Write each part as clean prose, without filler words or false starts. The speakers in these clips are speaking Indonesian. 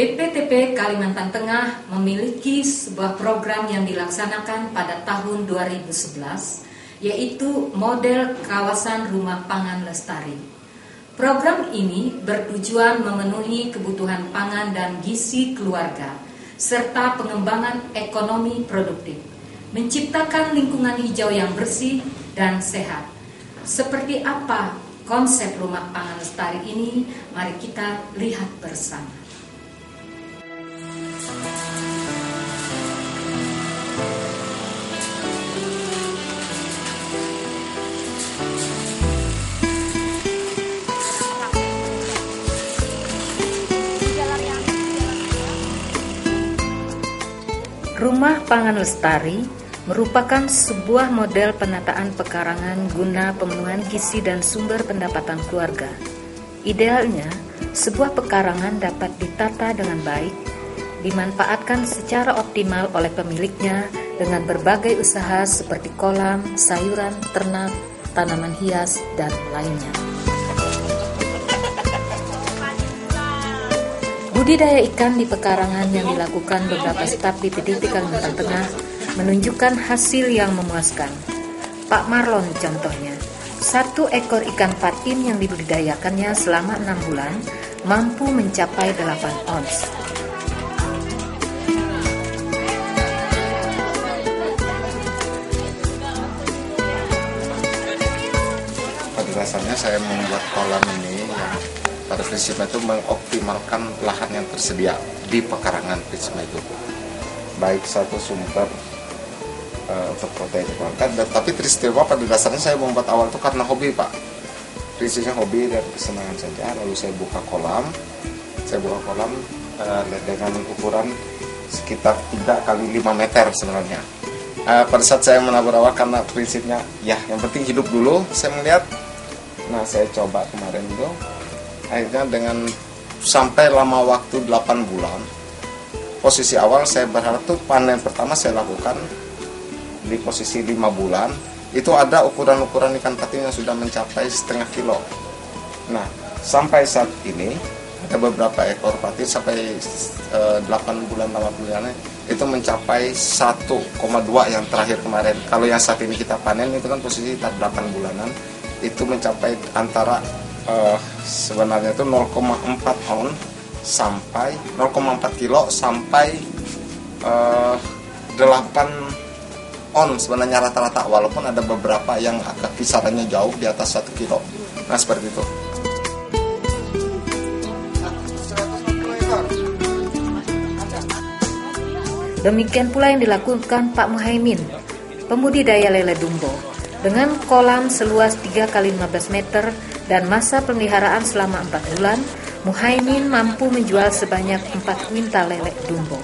BPTP Kalimantan Tengah memiliki sebuah program yang dilaksanakan pada tahun 2011, yaitu model kawasan rumah pangan lestari. Program ini bertujuan memenuhi kebutuhan pangan dan gizi keluarga, serta pengembangan ekonomi produktif, menciptakan lingkungan hijau yang bersih dan sehat. Seperti apa konsep rumah pangan lestari ini? Mari kita lihat bersama. Rumah Pangan Lestari merupakan sebuah model penataan pekarangan guna pemenuhan gizi dan sumber pendapatan keluarga. Idealnya, sebuah pekarangan dapat ditata dengan baik, dimanfaatkan secara optimal oleh pemiliknya dengan berbagai usaha seperti kolam, sayuran, ternak, tanaman hias, dan lainnya. Budidaya ikan di pekarangan yang dilakukan beberapa staf di BPTP Kalimantan Tengah menunjukkan hasil yang memuaskan. Pak Marlon contohnya, 1 ekor ikan patin yang dibudidayakannya selama 6 bulan mampu mencapai 8 ons. Pada dasarnya saya membuat kolam ini yang pada prinsipnya itu mengoptimalkan lahan yang tersedia di pekarangan prinsipnya itu. Baik satu sumber untuk protein keluarga, tapi peristiwa pada dasarnya saya membuat awal itu karena hobi, Pak. Prinsipnya hobi dan kesenangan saja. Lalu saya buka kolam dengan ukuran sekitar 3 kali 5 meter sebenarnya. Pada saat saya menabur awal karena prinsipnya ya yang penting hidup dulu, saya melihat. Nah, saya coba kemarin itu. Akhirnya dengan sampai lama waktu 8 bulan, posisi awal saya berharap tuh panen pertama saya lakukan di posisi 5 bulan, itu ada ukuran-ukuran ikan patin yang sudah mencapai setengah kilo. Nah, sampai saat ini ada beberapa ekor patin sampai 8 bulan itu mencapai 1,2 yang terakhir kemarin. Kalau yang saat ini kita panen itu kan posisi 8 bulanan, itu mencapai antara sebenarnya itu 0,4 on sampai 0,4 kilo sampai 8 on sebenarnya rata-rata, walaupun ada beberapa yang agak kisarannya jauh di atas 1 kilo. Nah, seperti itu. Demikian pula yang dilakukan Pak Muhaimin, pembudidaya lele dumbo, dengan kolam seluas 3 kali 15 meter dan masa pemeliharaan selama 4 bulan, Muhaimin mampu menjual sebanyak 4 kuintal lele dumbo.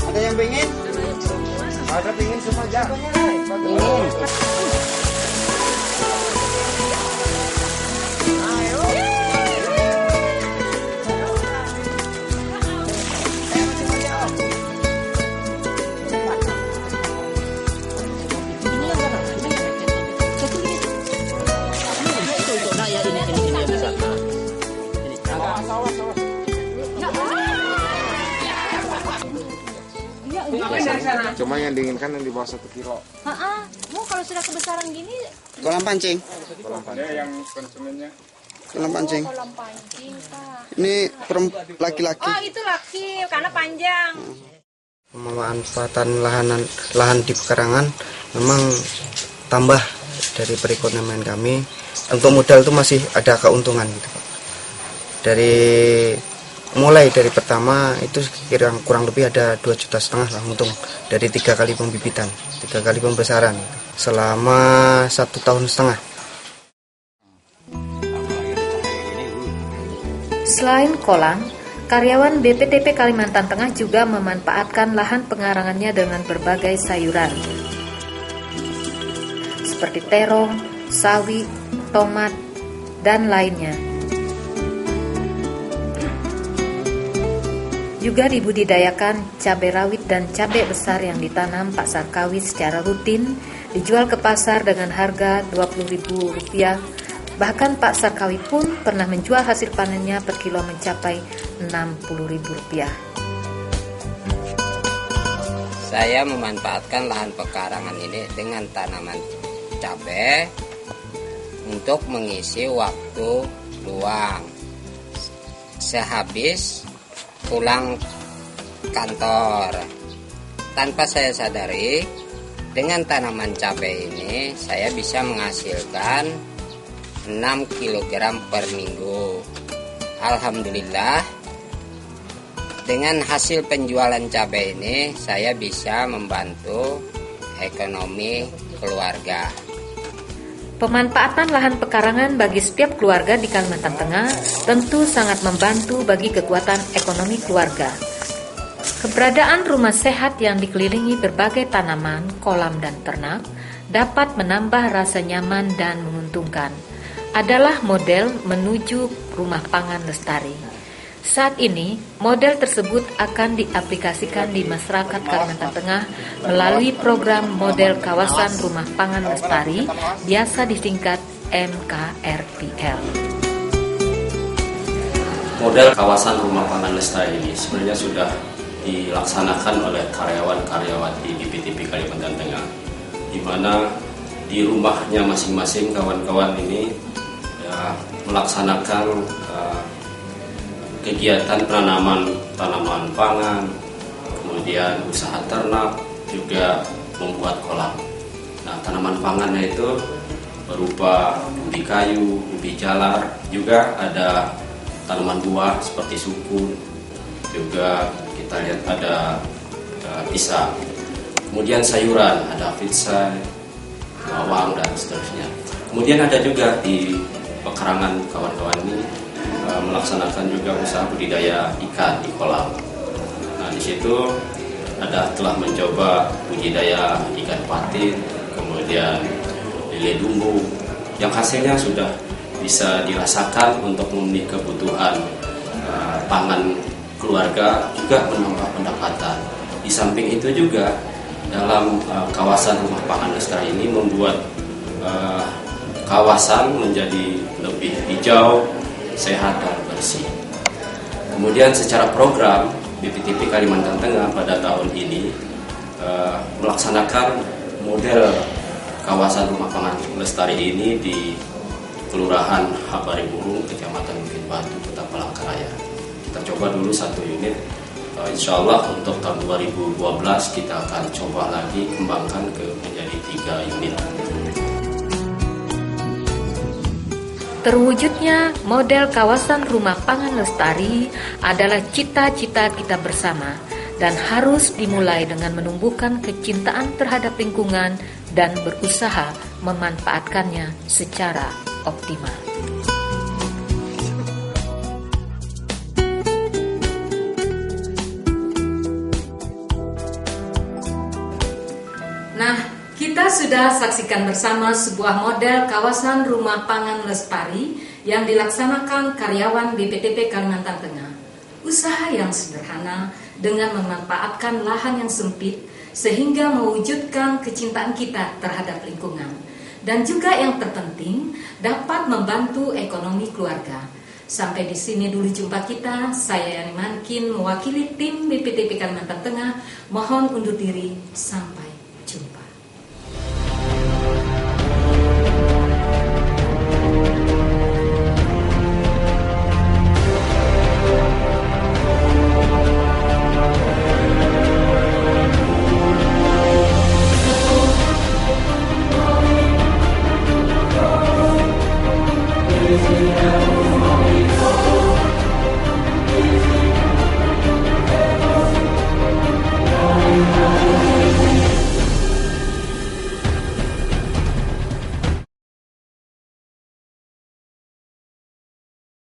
Ada yang pengen? Ada pengen semua aja. Cuma yang diinginkan yang di bawah 1 kilo. Mau kalau sudah kebesaran gini. Kolam pancing. Kolam pancing. Yang konsumennya. Kolam pancing. Kolam pancing, Pak. Ini laki-laki. Oh, itu laki karena panjang. Pemanfaatan lahan di pekarangan memang tambah dari perekonomian kami. Untuk modal itu masih ada keuntungan gitu, Pak. Mulai dari pertama itu kurang lebih ada 2,5 juta lah untung dari 3 kali pembibitan, 3 kali pembesaran selama 1,5 tahun. Selain kolam, karyawan BPTP Kalimantan Tengah juga memanfaatkan lahan pengarangannya dengan berbagai sayuran seperti terong, sawi, tomat, dan lainnya. Juga dibudidayakan cabai rawit dan cabai besar yang ditanam Pak Sarkawi secara rutin, dijual ke pasar dengan harga Rp20.000 Bahkan Pak Sarkawi pun pernah menjual hasil panennya per kilo mencapai Rp60.000. Saya memanfaatkan lahan pekarangan ini dengan tanaman cabai untuk mengisi waktu luang sehabis pulang kantor. Tanpa saya sadari, dengan tanaman cabai ini saya bisa menghasilkan 6 kg per minggu. Alhamdulillah, dengan hasil penjualan cabai ini saya bisa membantu ekonomi keluarga. Pemanfaatan lahan pekarangan bagi setiap keluarga di Kalimantan Tengah tentu sangat membantu bagi kekuatan ekonomi keluarga. Keberadaan rumah sehat yang dikelilingi berbagai tanaman, kolam, dan ternak dapat menambah rasa nyaman dan menguntungkan. Adalah model menuju rumah pangan lestari. Saat ini, model tersebut akan diaplikasikan di masyarakat Kalimantan Tengah melalui program model kawasan rumah pangan lestari, biasa disingkat MKRPL. Model kawasan rumah pangan lestari ini sebenarnya sudah dilaksanakan oleh karyawan-karyawan di BPTP Kalimantan Tengah, di mana di rumahnya masing-masing kawan-kawan ini melaksanakan kegiatan penanaman tanaman pangan, kemudian usaha ternak, juga membuat kolam. Nah, tanaman pangannya itu berupa ubi kayu, ubi jalar, juga ada tanaman buah seperti sukun, juga kita lihat ada pisang. Kemudian sayuran, ada pitsai, bawang, dan seterusnya. Kemudian ada juga di pekarangan kawan-kawan ini melaksanakan juga usaha budidaya ikan di kolam. Nah, di situ telah mencoba budidaya ikan patin, kemudian lele dumbu, yang hasilnya sudah bisa dirasakan untuk memenuhi kebutuhan pangan keluarga, juga menambah pendapatan. Di samping itu juga dalam kawasan rumah pangan lestari ini membuat kawasan menjadi lebih hijau, sehat, dan bersih. Kemudian secara program BPTP Kalimantan Tengah pada tahun ini melaksanakan model kawasan rumah pangan lestari ini di Kelurahan Habari Burung, Kecamatan Bukit Batu, Kota Palangkaraya. Kita coba dulu 1 unit. Insya Allah untuk tahun 2012 kita akan coba lagi kembangkan menjadi 3 unit. Terwujudnya model kawasan rumah pangan lestari adalah cita-cita kita bersama dan harus dimulai dengan menumbuhkan kecintaan terhadap lingkungan dan berusaha memanfaatkannya secara optimal. Nah, kita sudah saksikan bersama sebuah model kawasan rumah pangan lestari yang dilaksanakan karyawan BPTP Kalimantan Tengah. Usaha yang sederhana dengan memanfaatkan lahan yang sempit sehingga mewujudkan kecintaan kita terhadap lingkungan. Dan juga yang terpenting dapat membantu ekonomi keluarga. Sampai di sini dulu jumpa kita. Saya Yani Mankin mewakili tim BPTP Kalimantan Tengah. Mohon undur diri. Sampai